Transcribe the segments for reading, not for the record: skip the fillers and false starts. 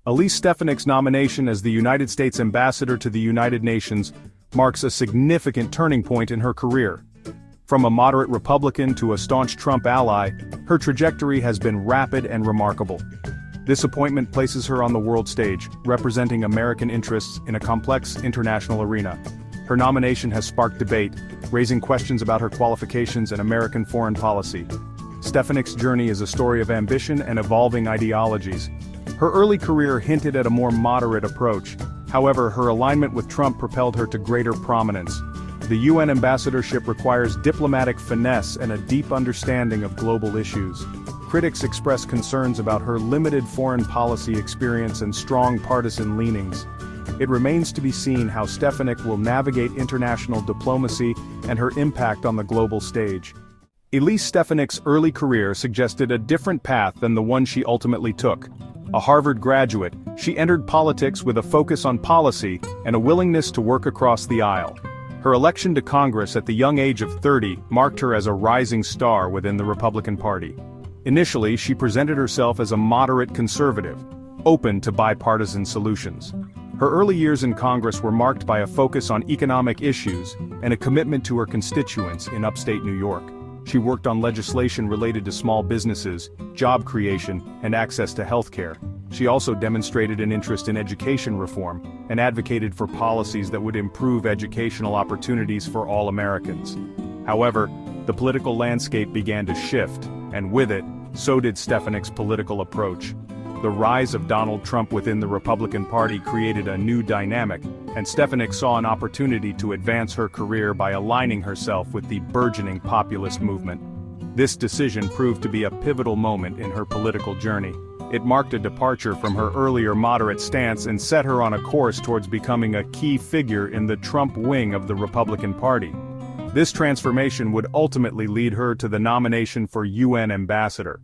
Elise Stefanik's nomination as the United States Ambassador to the United Nations marks a significant turning point in her career. From a moderate Republican to a staunch Trump ally, her trajectory has been rapid and remarkable. This appointment places her on the world stage, representing American interests in a complex international arena. Her nomination has sparked debate, raising questions about her qualifications and American foreign policy. Stefanik's journey is a story of ambition and evolving ideologies. Her early career hinted at a more moderate approach. However, her alignment with Trump propelled her to greater prominence. The UN ambassadorship requires diplomatic finesse and a deep understanding of global issues. Critics express concerns about her limited foreign policy experience and strong partisan leanings. It remains to be seen how Stefanik will navigate international diplomacy and her impact on the global stage. Elise Stefanik's early career suggested a different path than the one she ultimately took. A Harvard graduate, she entered politics with a focus on policy and a willingness to work across the aisle. Her election to Congress at the young age of 30 marked her as a rising star within the Republican Party. Initially, she presented herself as a moderate conservative, open to bipartisan solutions. Her early years in Congress were marked by a focus on economic issues and a commitment to her constituents in upstate New York. She worked on legislation related to small businesses, job creation, and access to health care. She also demonstrated an interest in education reform and advocated for policies that would improve educational opportunities for all Americans. However, the political landscape began to shift, and with it, so did Stefanik's political approach. The rise of Donald Trump within the Republican Party created a new dynamic, and Stefanik saw an opportunity to advance her career by aligning herself with the burgeoning populist movement. This decision proved to be a pivotal moment in her political journey. It marked a departure from her earlier moderate stance and set her on a course towards becoming a key figure in the Trump wing of the Republican Party. This transformation would ultimately lead her to the nomination for UN ambassador.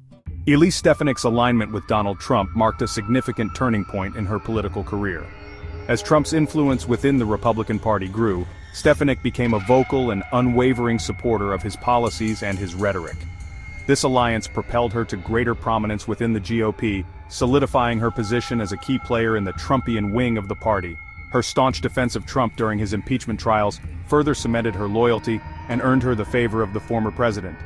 Elise Stefanik's alignment with Donald Trump marked a significant turning point in her political career. As Trump's influence within the Republican Party grew, Stefanik became a vocal and unwavering supporter of his policies and his rhetoric. This alliance propelled her to greater prominence within the GOP, solidifying her position as a key player in the Trumpian wing of the party. Her staunch defense of Trump during his impeachment trials further cemented her loyalty and earned her the favor of the former president.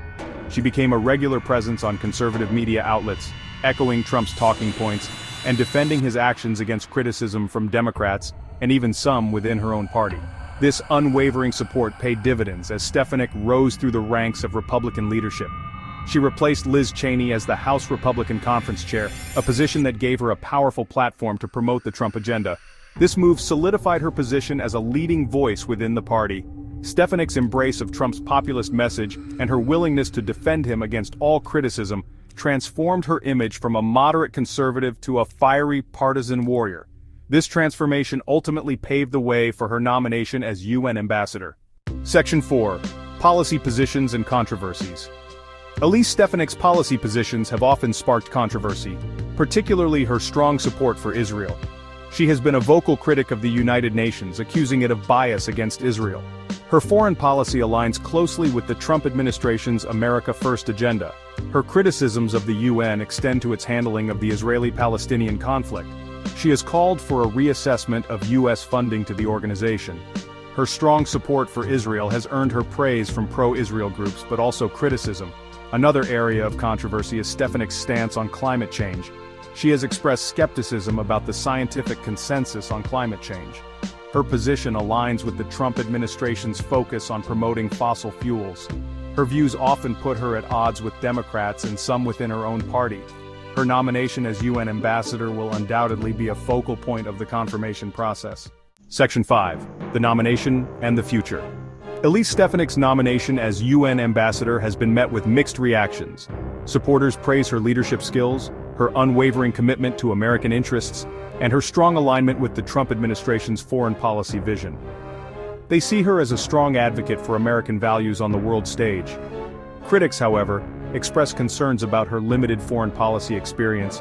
She became a regular presence on conservative media outlets, echoing Trump's talking points and defending his actions against criticism from Democrats and even some within her own party. This unwavering support paid dividends as Stefanik rose through the ranks of Republican leadership. She replaced Liz Cheney as the House Republican Conference Chair, a position that gave her a powerful platform to promote the Trump agenda. This move solidified her position as a leading voice within the party. Stefanik's embrace of Trump's populist message and her willingness to defend him against all criticism transformed her image from a moderate conservative to a fiery partisan warrior. This transformation ultimately paved the way for her nomination as UN ambassador. Section 4. Policy Positions and Controversies. Elise Stefanik's policy positions have often sparked controversy, particularly her strong support for Israel. She has been a vocal critic of the United Nations, accusing it of bias against Israel. Her foreign policy aligns closely with the Trump administration's America First agenda. Her criticisms of the UN extend to its handling of the Israeli-Palestinian conflict. She has called for a reassessment of U.S. funding to the organization. Her strong support for Israel has earned her praise from pro-Israel groups but also criticism. Another area of controversy is Stefanik's stance on climate change. She has expressed skepticism about the scientific consensus on climate change. Her position aligns with the Trump administration's focus on promoting fossil fuels. Her views often put her at odds with Democrats and some within her own party. Her nomination as UN ambassador will undoubtedly be a focal point of the confirmation process. Section 5. The Nomination and the Future. Elise Stefanik's nomination as UN ambassador has been met with mixed reactions. Supporters praise her leadership skills, her unwavering commitment to American interests, and her strong alignment with the Trump administration's foreign policy vision. They see her as a strong advocate for American values on the world stage. Critics, however, express concerns about her limited foreign policy experience,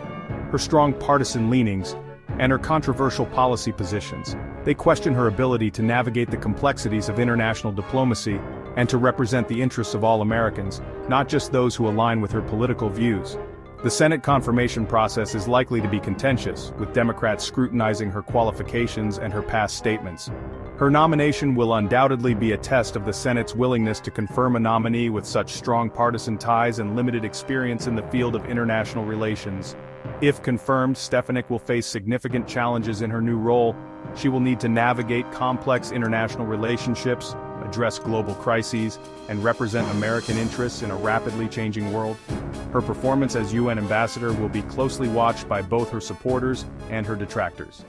her strong partisan leanings, and her controversial policy positions. They question her ability to navigate the complexities of international diplomacy and to represent the interests of all Americans, not just those who align with her political views. The Senate confirmation process is likely to be contentious, with Democrats scrutinizing her qualifications and her past statements. Her nomination will undoubtedly be a test of the Senate's willingness to confirm a nominee with such strong partisan ties and limited experience in the field of international relations. If confirmed, Stefanik will face significant challenges in her new role. She will need to navigate complex international relationships, address global crises, and represent American interests in a rapidly changing world. Her performance as UN ambassador will be closely watched by both her supporters and her detractors.